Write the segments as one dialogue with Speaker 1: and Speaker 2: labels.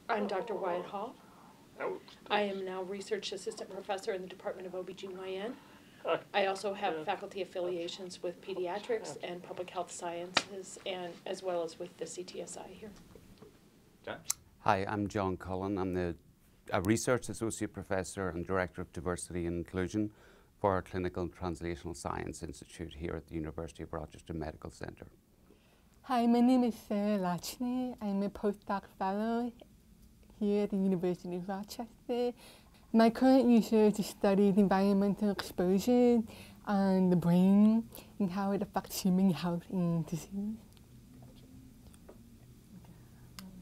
Speaker 1: I'm Dr. Wyatt Hall. I am now Research Assistant Professor in the Department of OBGYN. I also have faculty affiliations with pediatrics and public health sciences, and as well as with the CTSI here.
Speaker 2: Hi, I'm John Cullen. I'm a Research Associate Professor and Director of Diversity and Inclusion for our Clinical and Translational Science Institute here at the University of Rochester Medical Center.
Speaker 3: Hi, my name is Sarah Lachny. I'm a postdoc fellow here at the University of Rochester. My current research studies environmental exposure on the brain and how it affects human health and disease.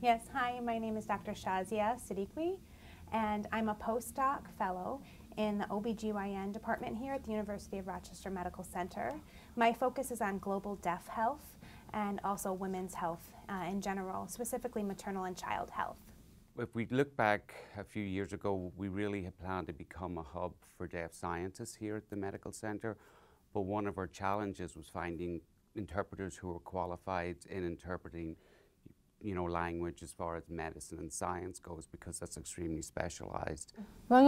Speaker 4: Yes, hi, my name is Dr. Shazia Siddiqui, and I'm a postdoc fellow in the OBGYN department here at the University of Rochester Medical Center. My focus is on global deaf health and also women's health in general, specifically maternal and child health.
Speaker 2: If we look back a few years ago, we really had planned to become a hub for deaf scientists here at the medical center, but one of our challenges was finding interpreters who were qualified in interpreting language as far as medicine and science goes, because that's extremely specialized.
Speaker 3: One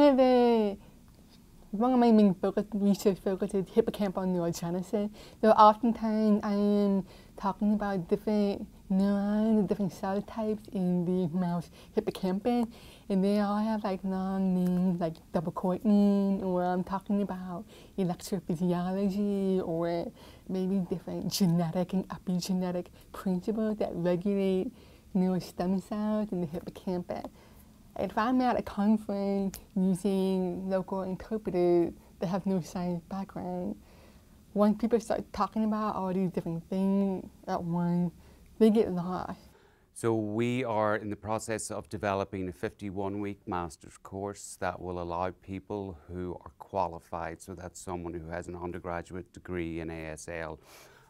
Speaker 3: of my main research focus is hippocampal neurogenesis. So oftentimes I am talking about different neurons, different cell types in the mouse hippocampus, and they all have like long names like double cortin, or I'm talking about electrophysiology, or maybe different genetic and epigenetic principles that regulate neurostem cells in the hippocampus. If I'm at a conference using local interpreters that have no science background, when people start talking about all these different things at once, they get lost.
Speaker 2: So we are in the process of developing a 51-week master's course that will allow people who are qualified, so that's someone who has an undergraduate degree in ASL,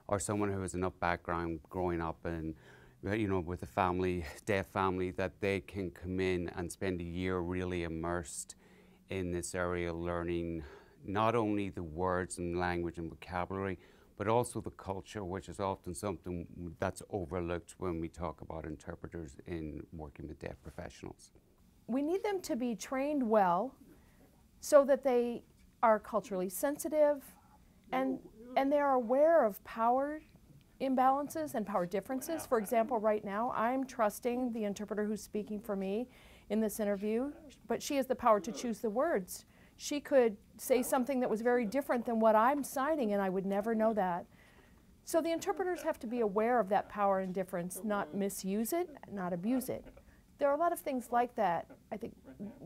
Speaker 2: or someone who has enough background growing up in with a family, deaf family, that they can come in and spend a year really immersed in this area, learning not only the words and language and vocabulary, but also the culture, which is often something that's overlooked when we talk about interpreters in working with deaf professionals.
Speaker 5: We need them to be trained well so that they are culturally sensitive and they are aware of power imbalances and power differences. For example, right now, I'm trusting the interpreter who's speaking for me in this interview, but she has the power to choose the words. She could say something that was very different than what I'm signing, and I would never know that. So the interpreters have to be aware of that power and difference, not misuse it, not abuse it. There are a lot of things like that. I think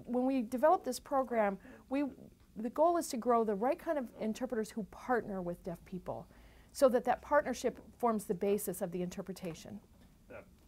Speaker 5: when we develop this program, the goal is to grow the right kind of interpreters who partner with deaf people, so that partnership forms the basis of the interpretation.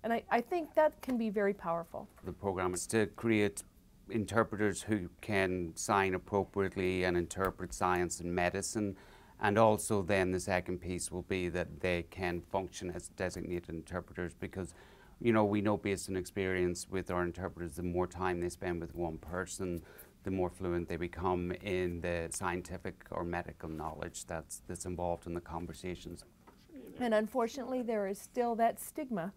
Speaker 5: And I think that can be very powerful.
Speaker 2: The program is to create interpreters who can sign appropriately and interpret science and medicine, and also then the second piece will be that they can function as designated interpreters, because we know based on experience with our interpreters, the more time they spend with one person, the more fluent they become in the scientific or medical knowledge that's involved in the conversations.
Speaker 5: And unfortunately, there is still that stigma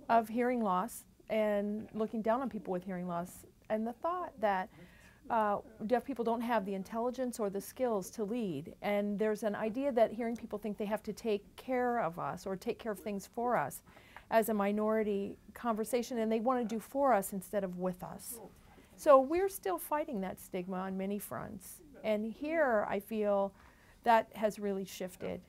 Speaker 5: of hearing loss and looking down on people with hearing loss, and the thought that deaf people don't have the intelligence or the skills to lead. And there's an idea that hearing people think they have to take care of us or take care of things for us as a minority conversation, and they want to do for us instead of with us. So we're still fighting that stigma on many fronts. And here I feel that has really shifted.